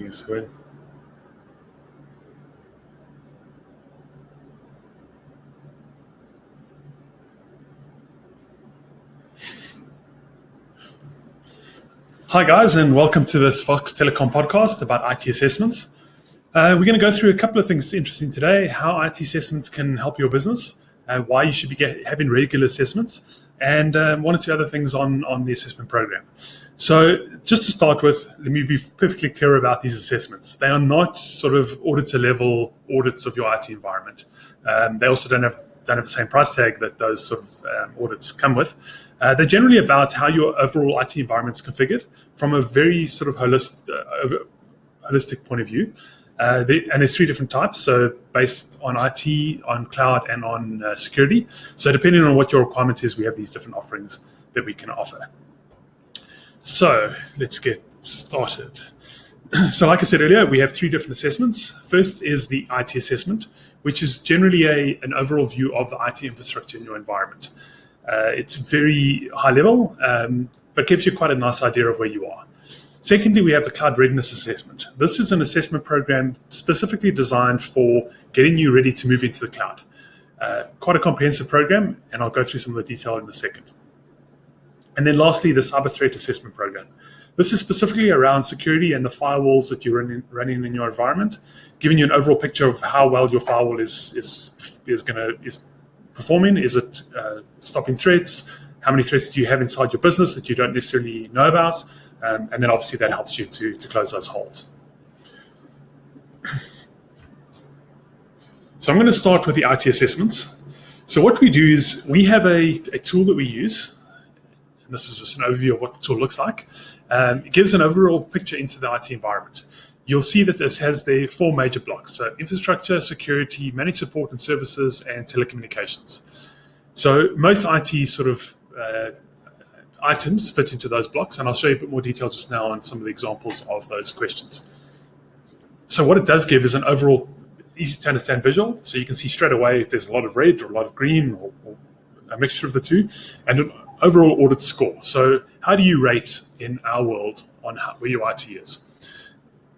Yes, go ahead. Hi guys, and welcome to this Fox Telecom podcast about IT assessments. We're going to go through a couple of things interesting today: how IT assessments can help your business, why you should be having regular assessments, and one or two other things on the assessment program. So just to start with, let me be perfectly clear about these assessments. They are not sort of auditor level audits of your IT environment. They also don't have the same price tag that those sort of audits come with. They're generally about how your overall IT environment is configured from a very sort of holistic point of view. And there's three different types, so based on IT, on cloud, and on security. So depending on what your requirement is, we have these different offerings that we can offer. So let's get started. So like I said earlier, we have three different assessments. First is the IT assessment, which is generally an overall view of the IT infrastructure in your environment. It's very high level, but gives you quite a nice idea of where you are. Secondly, we have the Cloud Readiness Assessment. This is an assessment program specifically designed for getting you ready to move into the cloud. Quite a comprehensive program, and I'll go through some of the detail in a second. And then lastly, the Cyber Threat Assessment Program. This is specifically around security and the firewalls that you're running in your environment, giving you an overall picture of how well your firewall is performing. Is it stopping threats? How many threats do you have inside your business that you don't necessarily know about? And then obviously that helps you to close those holes. So I'm going to start with the IT assessments. So what we do is we have a tool that we use. And this is just an overview of what the tool looks like. It gives an overall picture into the IT environment. You'll see that this has the four major blocks: so infrastructure, security, managed support and services, and telecommunications. So most IT sort of items fit into those blocks, and I'll show you a bit more detail just now on some of the examples of those questions. So what it does give is an overall easy to understand visual, so you can see straight away if there's a lot of red or a lot of green or a mixture of the two, and an overall audit score. So how do you rate in our world on where your IT is?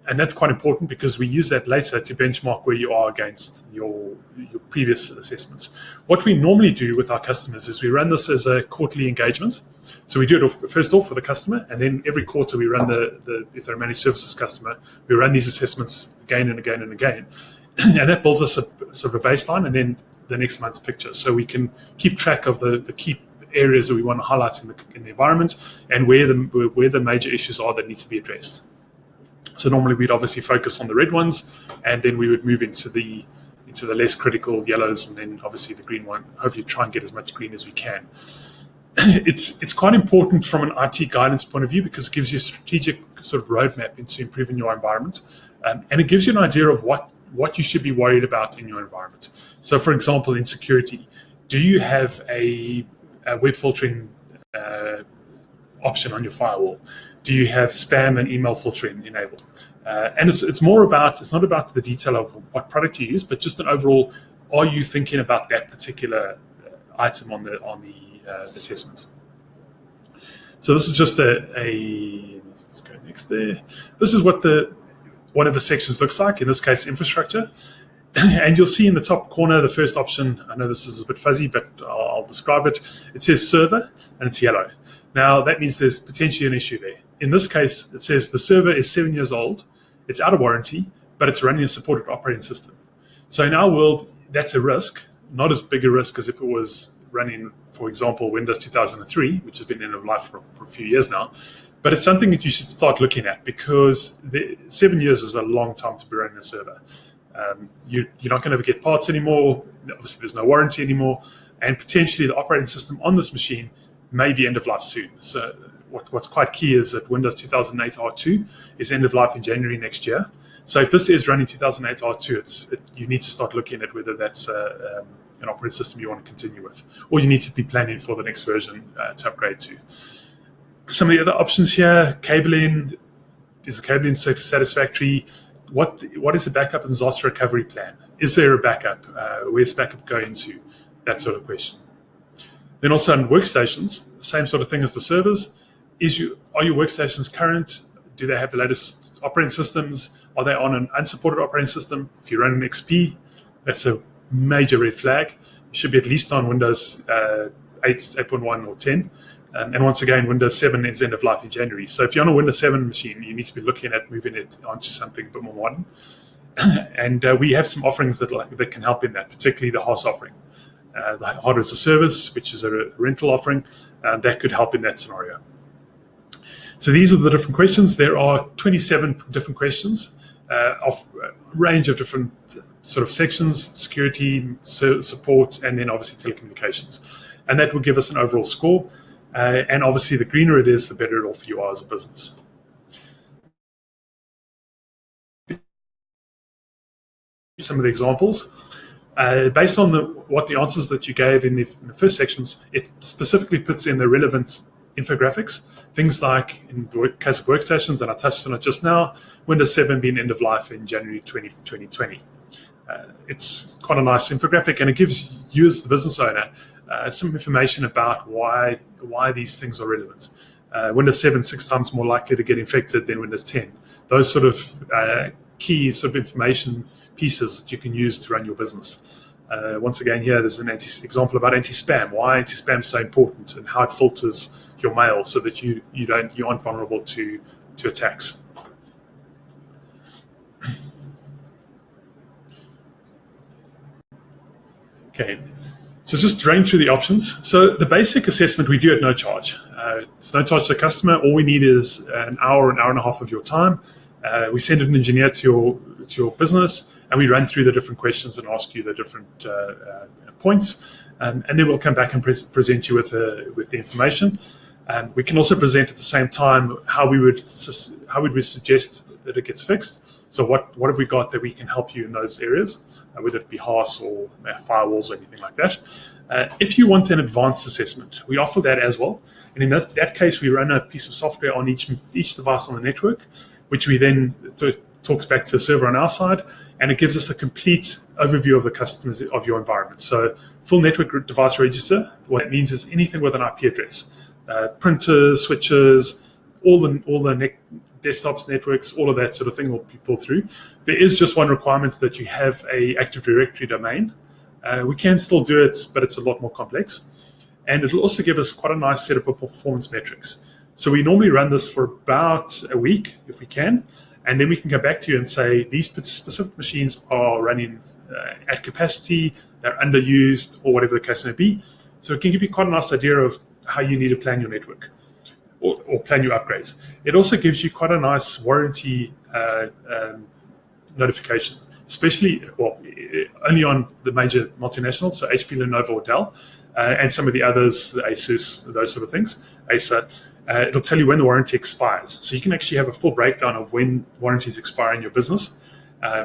And that's quite important because we use that later to benchmark where you are against your previous assessments. What we normally do with our customers is we run this as a quarterly engagement. So we do it first off for the customer, and then every quarter we run if they're a managed services customer, we run these assessments again and again and again. And that builds us a sort of a baseline and then the next month's picture. So we can keep track of the key areas that we want to highlight in the environment and where the major issues are that need to be addressed. So normally we'd obviously focus on the red ones, and then we would move into the less critical yellows, and then obviously the green one. Hopefully try and get as much green as we can. It's quite important from an IT guidance point of view because it gives you a strategic sort of roadmap into improving your environment, and it gives you an idea of what you should be worried about in your environment. So for example, in security, do you have a web filtering option on your firewall? Do you have spam and email filtering enabled? And it's not about the detail of what product you use, but just an overall, are you thinking about that particular item on the assessment? So this is just let's go next there. This is what one of the sections looks like, in this case, infrastructure. And you'll see in the top corner, the first option, I know this is a bit fuzzy, but I'll describe it. It says server, and it's yellow. Now, that means there's potentially an issue there. In this case, it says the server is 7 years old, it's out of warranty, but it's running a supported operating system. So in our world, that's a risk, not as big a risk as if it was running, for example, Windows 2003, which has been end of life for a few years now. But it's something that you should start looking at because 7 years is a long time to be running a server. You're not going to get parts anymore. Obviously, there's no warranty anymore. And potentially the operating system on this machine may be end of life soon. So what's quite key is that Windows 2008 R2 is end of life in January next year. So if this is running 2008 R2, you need to start looking at whether that's an operating system you want to continue with, or you need to be planning for the next version to upgrade to. Some of the other options here: cabling. Is the cabling satisfactory? What is the backup and disaster recovery plan? Is there a backup? Where's backup going to? That sort of question. Then also on workstations, same sort of thing as the servers. Are your workstations current? do they have the latest operating systems? Are they on an unsupported operating system? If you run an XP, that's a major red flag. You should be at least on Windows 8, 8.1 or 10. And once again, Windows 7 is end of life in January. So if you're on a Windows 7 machine, you need to be looking at moving it onto something a bit more modern. And we have some offerings that can help in that, particularly the HOS offering. The hardware as a service, which is a rental offering, that could help in that scenario. So these are the different questions. There are 27 different questions of a range of different sort of sections: security, support, and then obviously telecommunications. And that will give us an overall score. And obviously, the greener it is, the better it all for you are as a business. Some of the examples. Based on what the answers that you gave in the first sections, it specifically puts in the relevant infographics. Things like, in the case of workstations, and I touched on it just now, Windows 7 being end of life in January 2020. It's quite a nice infographic, and it gives you as the business owner some information about why these things are relevant. Windows 7 6 times more likely to get infected than Windows 10. Those sort of key sort of information pieces that you can use to run your business. Once again, here there's an example about anti-spam. Why anti-spam is so important, and how it filters your mail so that you aren't vulnerable to attacks. Okay. So just running through the options. So the basic assessment we do at no charge. It's no charge to the customer. All we need is an hour and a half of your time. We send an engineer to your business, and we run through the different questions and ask you the different points. And then we'll come back and present you with the information. We can also present at the same time how we would suggest that it gets fixed. So what have we got that we can help you in those areas, whether it be HOS or firewalls or anything like that. If you want an advanced assessment, we offer that as well. And in that case, we run a piece of software on each device on the network, which we then talks back to a server on our side, and it gives us a complete overview of the customers of your environment. So full network device register, what it means is anything with an IP address, printers, switches, all the desktops, networks, all of that sort of thing will be pulled through. There is just one requirement that you have a Active Directory domain. We can still do it, but it's a lot more complex. And it'll also give us quite a nice set of performance metrics. So we normally run this for about a week, if we can, and then we can go back to you and say, these specific machines are running at capacity, they're underused, or whatever the case may be. So it can give you quite a nice idea of how you need to plan your network or plan your upgrades. It also gives you quite a nice warranty notification, especially, only on the major multinationals, so HP, Lenovo, or Dell, and some of the others, the Asus, those sort of things, Acer. It'll tell you when the warranty expires. So you can actually have a full breakdown of when warranties expire in your business,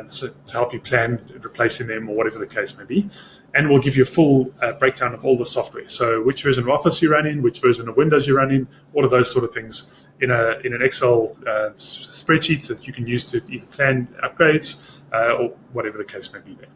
so to help you plan replacing them or whatever the case may be. And we'll give you a full breakdown of all the software. So which version of Office you're running, which version of Windows you're running, all of those sort of things in an Excel spreadsheet that you can use to either plan upgrades or whatever the case may be there.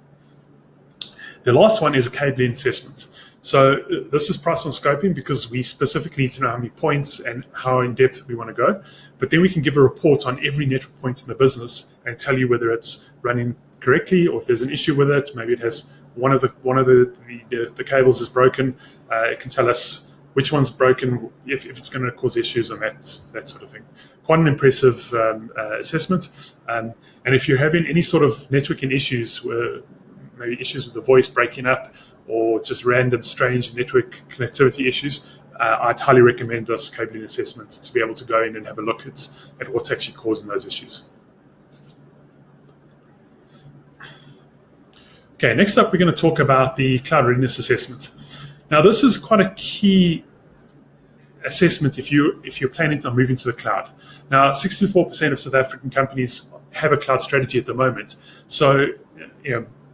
The last one is a cabling assessment. So this is price on scoping because we specifically need to know how many points and how in depth we want to go. But then we can give a report on every network point in the business and tell you whether it's running correctly or if there's an issue with it. Maybe it has one of the cables is broken. It can tell us which one's broken, if it's going to cause issues and that sort of thing. Quite an impressive assessment. And if you're having any sort of networking issues, maybe issues with the voice breaking up or just random strange network connectivity issues, I'd highly recommend this cabling assessment to be able to go in and have a look at what's actually causing those issues. Okay, next up we're going to talk about the cloud readiness assessment. Now this is quite a key assessment if you're planning on moving to the cloud. Now 64% of South African companies have a cloud strategy at the moment. So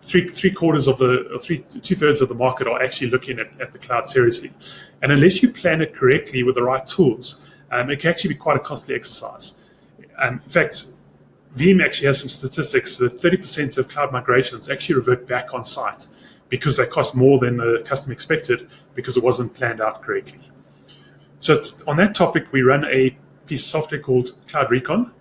two-thirds of the market are actually looking at the cloud seriously. And unless you plan it correctly with the right tools, it can actually be quite a costly exercise. In fact, Veeam actually has some statistics that 30% of cloud migrations actually revert back on site because they cost more than the customer expected because it wasn't planned out correctly. So on that topic, we run a piece of software called Cloud Recon,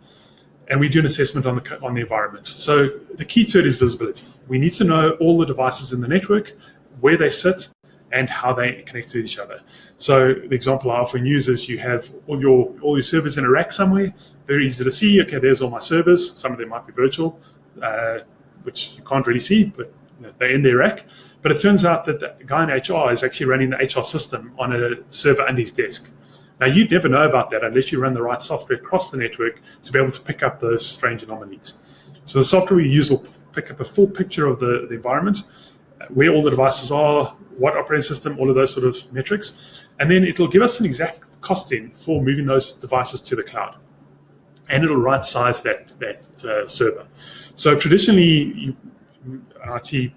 and we do an assessment on the environment. So the key to it is visibility. We need to know all the devices in the network, where they sit, and how they connect to each other. So the example I often use is you have all your servers in a rack somewhere, very easy to see. Okay, there's all my servers. Some of them might be virtual, which you can't really see, but they're in their rack. But it turns out that the guy in HR is actually running the HR system on a server under his desk. Now, you'd never know about that unless you run the right software across the network to be able to pick up those strange anomalies. So the software we use will pick up a full picture of the environment, where all the devices are, what operating system, all of those sort of metrics. And then it'll give us an exact costing for moving those devices to the cloud. And it'll right size that server. So traditionally, an IT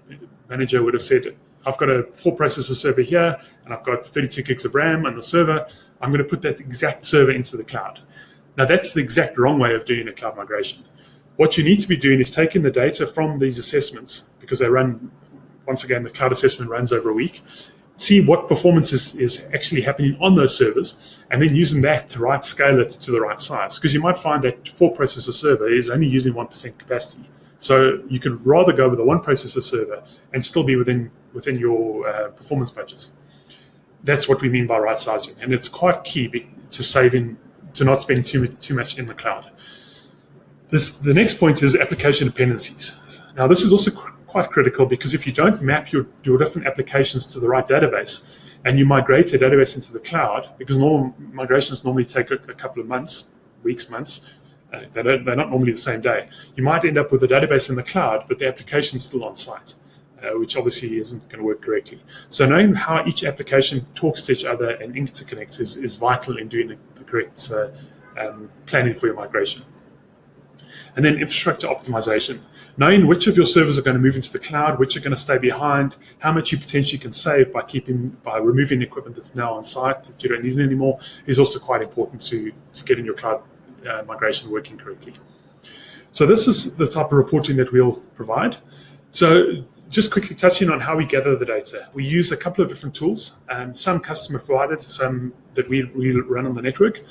manager would have said, I've got a 4-processor server here, and I've got 32 gigs of RAM on the server. I'm going to put that exact server into the cloud. Now, that's the exact wrong way of doing a cloud migration. What you need to be doing is taking the data from these assessments, because they run, once again, the cloud assessment runs over a week, see what performance is actually happening on those servers, and then using that to right scale it to the right size. Because you might find that 4-processor server is only using 1% capacity. So you could rather go with a 1-processor server and still be within your performance budgets. That's what we mean by right sizing, and it's quite key to not spend too much in the cloud. The next point is application dependencies. Now, this is also quite critical, because if you don't map your different applications to the right database, and you migrate a database into the cloud, because normal migrations normally take a couple of months, weeks, months. They're not normally the same day. You might end up with a database in the cloud, but the application's still on site, which obviously isn't going to work correctly. So knowing how each application talks to each other and interconnects is vital in doing the correct planning for your migration. And then infrastructure optimization. Knowing which of your servers are going to move into the cloud, which are going to stay behind, how much you potentially can save by removing equipment that's now on site that you don't need anymore, is also quite important to getting your cloud migration working correctly. So this is the type of reporting that we'll provide. So just quickly touching on how we gather the data. We use a couple of different tools, some customer provided, some that we run on the network.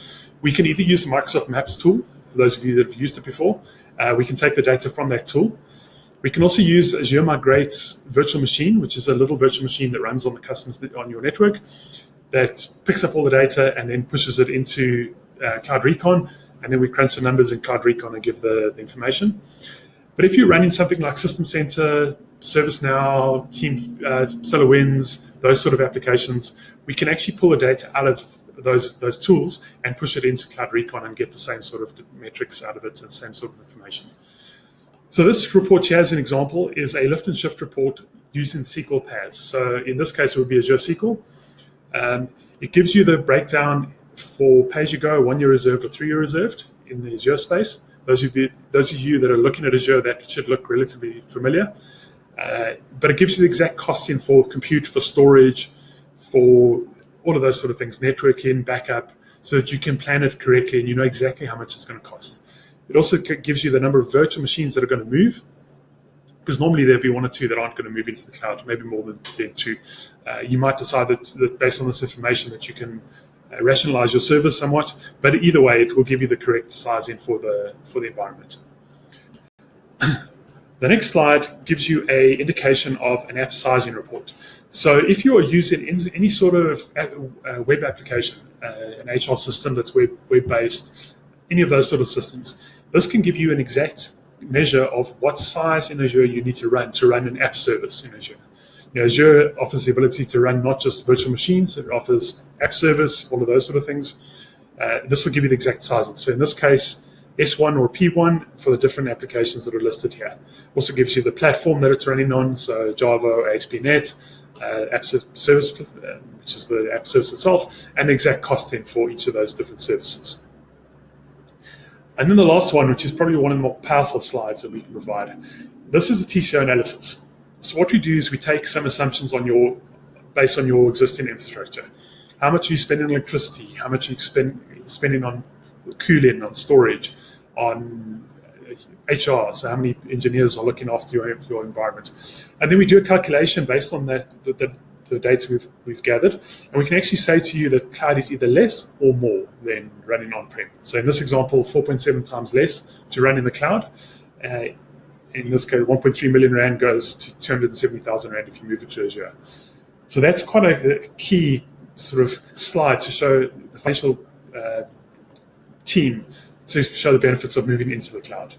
We can either use the Microsoft Maps tool, for those of you that have used it before. We can take the data from that tool. We can also use Azure Migrate's virtual machine, which is a little virtual machine that runs on on your network, that picks up all the data and then pushes it into Cloud Recon, and then we crunch the numbers in Cloud Recon and give the information. But if you're running something like System Center, ServiceNow, Team SolarWinds, those sort of applications, we can actually pull the data out of those tools and push it into Cloud Recon and get the same sort of metrics out of it and the same sort of information. So this report here, as an example, is a lift and shift report using SQL paths. So in this case, it would be Azure SQL. It gives you the breakdown for pay-as-you-go, 1 year reserved or 3 year reserved in the Azure space. Those of you that are looking at Azure, that should look relatively familiar. But it gives you the exact costing for compute, for storage, for all of those sort of things, networking, backup, so that you can plan it correctly and you know exactly how much it's going to cost. It also gives you the number of virtual machines that are going to move, because normally there'll be 1 or 2 that aren't going to move into the cloud, maybe more than 2. You might decide that based on this information that you can rationalize your service somewhat, but either way, it will give you the correct sizing for the environment. The next slide gives you an indication of an app sizing report. So if you are using any sort of web application, an HR system that's web-based, any of those sort of systems, this can give you an exact measure of what size in Azure you need to run an app service in Azure. Azure offers the ability to run not just virtual machines, it offers app service, all of those sort of things. This will give you the exact sizing. So in this case, S1 or P1 for the different applications that are listed here. Also gives you the platform that it's running on, so Java or ASP.NET, app service, which is the app service itself, and the exact costing for each of those different services. And then the last one, which is probably one of the more powerful slides that we can provide. This is a TCO analysis. So what we do is we take some assumptions based on your existing infrastructure. How much are you spending on electricity? How much are you spending on cooling, on storage, on HR? So how many engineers are looking after your environment? And then we do a calculation based on the the data we've gathered, and we can actually say to you that cloud is either less or more than running on-prem. So in this example, 4.7 times less to run in the cloud. In this case, 1.3 million rand goes to 270,000 rand if you move it to Azure. So that's quite a key sort of slide to show the financial team to show the benefits of moving into the cloud.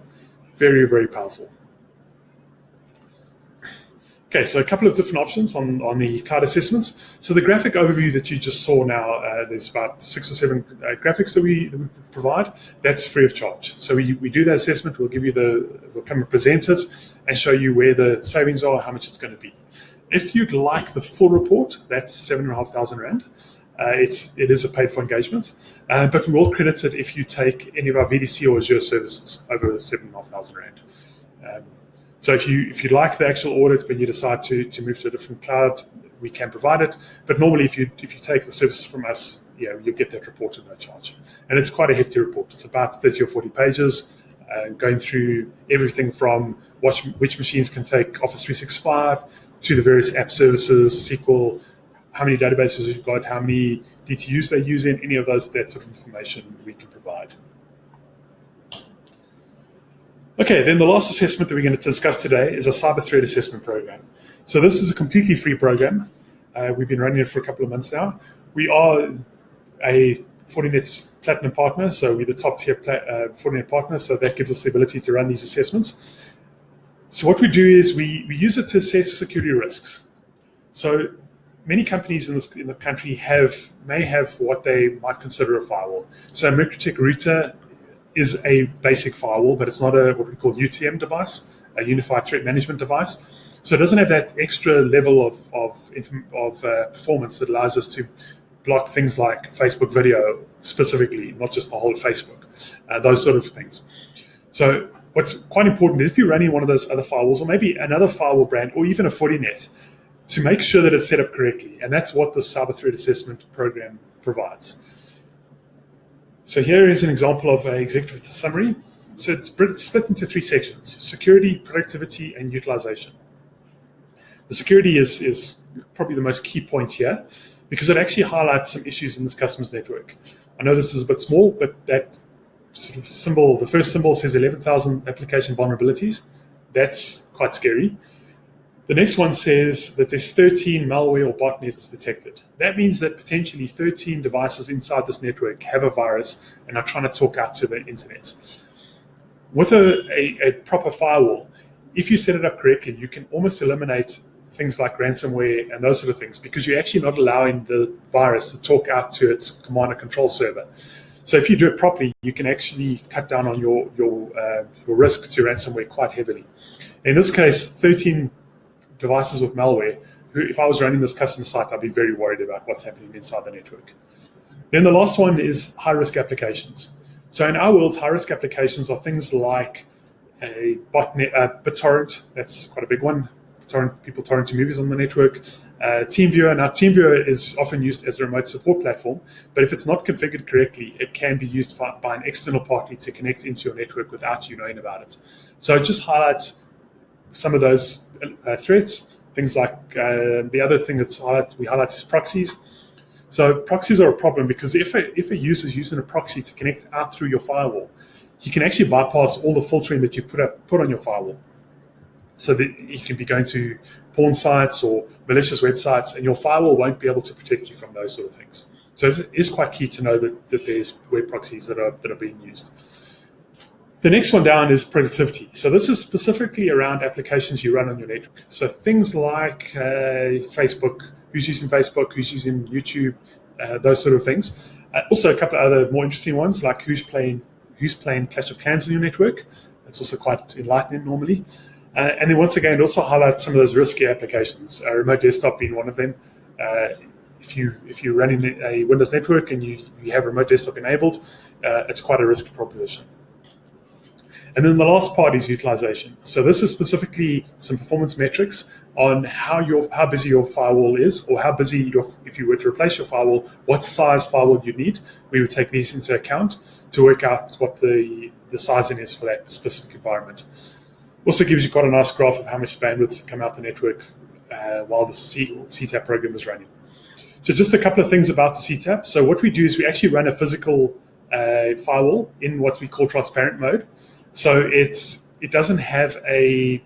Very, very powerful. Okay, so a couple of different options on the cloud assessments. So the graphic overview that you just saw now, there's about 6 or 7 graphics that we provide. That's free of charge. So we do that assessment. We'll give you we'll come and present it and show you where the savings are, how much it's going to be. If you'd like the full report, that's 7,500 rand. It is a paid for engagement, but we will credit it if you take any of our VDC or Azure services over 7,500 rand. So if you like the actual audit, but you decide to move to a different cloud, we can provide it. But normally, if you take the services from us, you'll get that report at no charge. And it's quite a hefty report. It's about 30 or 40 pages, going through everything from which machines can take Office 365 to the various app services, SQL, how many databases you've got, how many DTUs they're using, any of that sort of information we can provide. Okay, then the last assessment that we're going to discuss today is a cyber threat assessment program. So this is a completely free program. We've been running it for a couple of months now. We are a Fortinet's Platinum partner, so we're the top tier Fortinet partner, so that gives us the ability to run these assessments. So what we do is we use it to assess security risks. So many companies in the country may have what they might consider a firewall. So a MikroTik router is a basic firewall, but it's not what we call UTM device, a unified threat management device. So it doesn't have that extra level of performance that allows us to block things like Facebook video specifically, not just the whole Facebook, those sort of things. So what's quite important is if you're running one of those other firewalls, or maybe another firewall brand, or even a Fortinet, to make sure that it's set up correctly. And that's what the cyber threat assessment program provides. So here is an example of an executive summary. So it's split into 3 sections: security, productivity, and utilization. The security is probably the most key point here, because it actually highlights some issues in this customer's network. I know this is a bit small, but that sort of symbol, the first symbol says 11,000 application vulnerabilities. That's quite scary. The next one says that there's 13 malware or botnets detected. That means that potentially 13 devices inside this network have a virus and are trying to talk out to the internet. With a proper firewall, if you set it up correctly, you can almost eliminate things like ransomware and those sort of things, because you're actually not allowing the virus to talk out to its command and control server. So if you do it properly, you can actually cut down on your risk to ransomware quite heavily. In this case, 13 devices with malware, if I was running this customer site, I'd be very worried about what's happening inside the network. Then the last one is high-risk applications. So in our world, high-risk applications are things like a botnet, BitTorrent, that's quite a big one. People torrenting movies on the network. TeamViewer. Now, TeamViewer is often used as a remote support platform, but if it's not configured correctly, it can be used by an external party to connect into your network without you knowing about it. So it just highlights some of those threats. Things like the other thing we highlight is proxies. So proxies are a problem because if a user is using a proxy to connect out through your firewall, you can actually bypass all the filtering that you've put on your firewall. So that you can be going to porn sites or malicious websites, and your firewall won't be able to protect you from those sort of things. So it is quite key to know that there's web proxies that are being used. The next one down is productivity. So this is specifically around applications you run on your network. So things like Facebook, who's using Facebook, who's using YouTube, those sort of things. Also a couple of other more interesting ones, like who's playing Clash of Clans on your network. That's also quite enlightening normally. And then once again, it also highlights some of those risky applications, remote desktop being one of them. If you're running a Windows network and you have remote desktop enabled, it's quite a risky proposition. And then the last part is utilization. So this is specifically some performance metrics on how busy your firewall is, or how busy if you were to replace your firewall, what size firewall you need. We would take these into account to work out what the sizing is for that specific environment. Also gives you quite a nice graph of how much bandwidth come out the network while the CTAP program is running. So just a couple of things about the CTAP. So what we do is we actually run a physical firewall in what we call transparent mode. So it doesn't do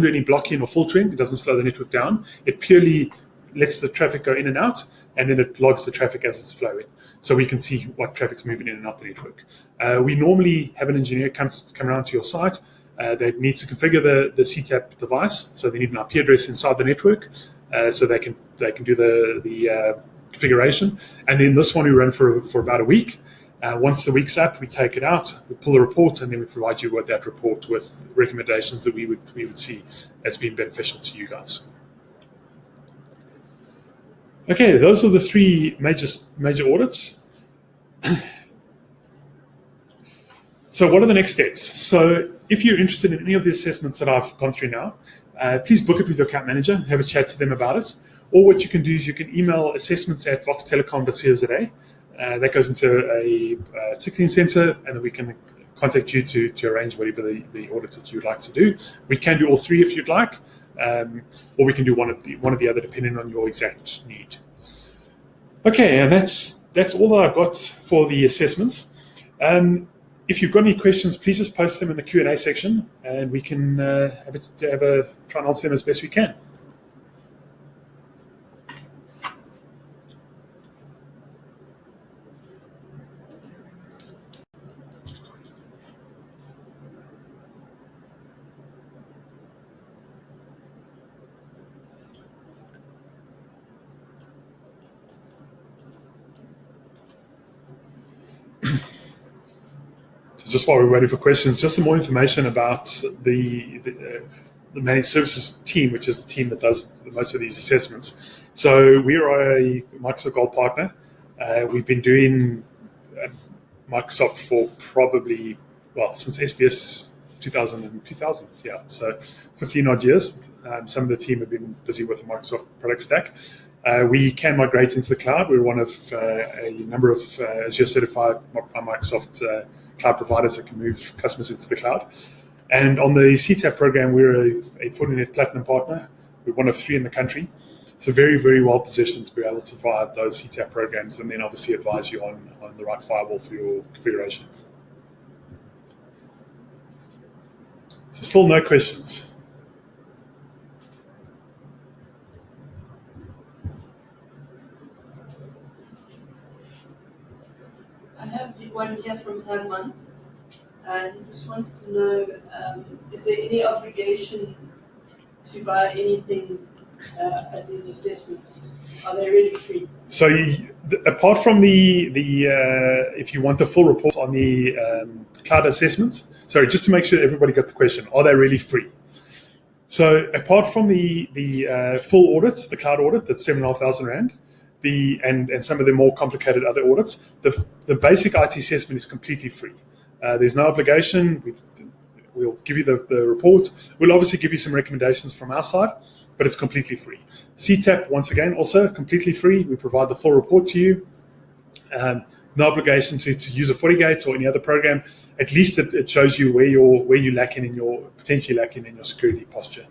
any blocking or filtering. It doesn't slow the network down. It purely lets the traffic go in and out, and then it logs the traffic as it's flowing. So we can see what traffic's moving in and out the network. We normally have an engineer come around to your site. They need to configure the CTAP device. So they need an IP address inside the network, so they can do the configuration. And then this one we run for about a week. Once the week's up, we take it out, we pull the report, and then we provide you with that report with recommendations that we would see as being beneficial to you guys. Okay, those are the three major audits. So what are the next steps? So if you're interested in any of the assessments that I've gone through now, please book it with your account manager, have a chat to them about it. Or what you can do is you can email assessments@voxtelecom.co.za. That goes into a ticketing center, and then we can contact you to arrange whatever the audit that you'd like to do. We can do all three if you'd like, or we can do one of the other depending on your exact need. Okay, and that's all that I've got for the assessments. If you've got any questions, please just post them in the Q&A section, and we can try and answer them as best we can. Just while we're waiting for questions, just some more information about the managed services team, which is the team that does most of these assessments. So we are a Microsoft Gold partner. We've been doing Microsoft for probably, since SBS 2000, yeah, so 15 odd years. Some of the team have been busy with the Microsoft product stack. We can migrate into the cloud. We're one of a number of Azure certified by Microsoft cloud providers that can move customers into the cloud. And on the CTAP program, we're a Fortinet Platinum partner. We're one of 3 in the country. So very, very well positioned to be able to provide those CTAP programs and then obviously advise you on the right firewall for your configuration. So still no questions. I have one here from Herman. He just wants to know, is there any obligation to buy anything at these assessments? Are they really free? So apart from the if you want the full report on the cloud assessments, sorry, just to make sure everybody got the question, are they really free? So apart from the full audits, the cloud audit, that's 7,500 Rand, and some of the more complicated other audits, the basic IT assessment is completely free. There's no obligation. We'll give you the report. We'll obviously give you some recommendations from our side, but it's completely free. CTAP, once again, also completely free. We provide the full report to you. No obligation to use a FortiGate or any other program. At least it shows you where you're lacking in potentially lacking in your security posture.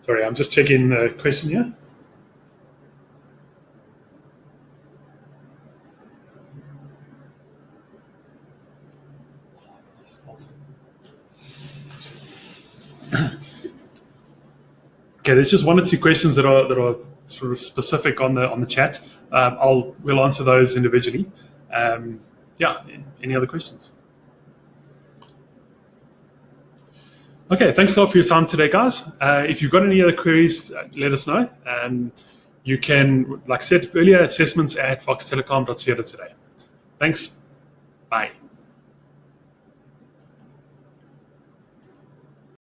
Sorry, I'm just checking the question here. Okay, there's just one or two questions that are sort of specific on the chat. We'll answer those individually. Yeah, any other questions? Okay, thanks a lot for your time today, guys. If you've got any other queries, let us know. You can, like I said earlier, assessments@voxtelecom.co.za. Thanks. Bye.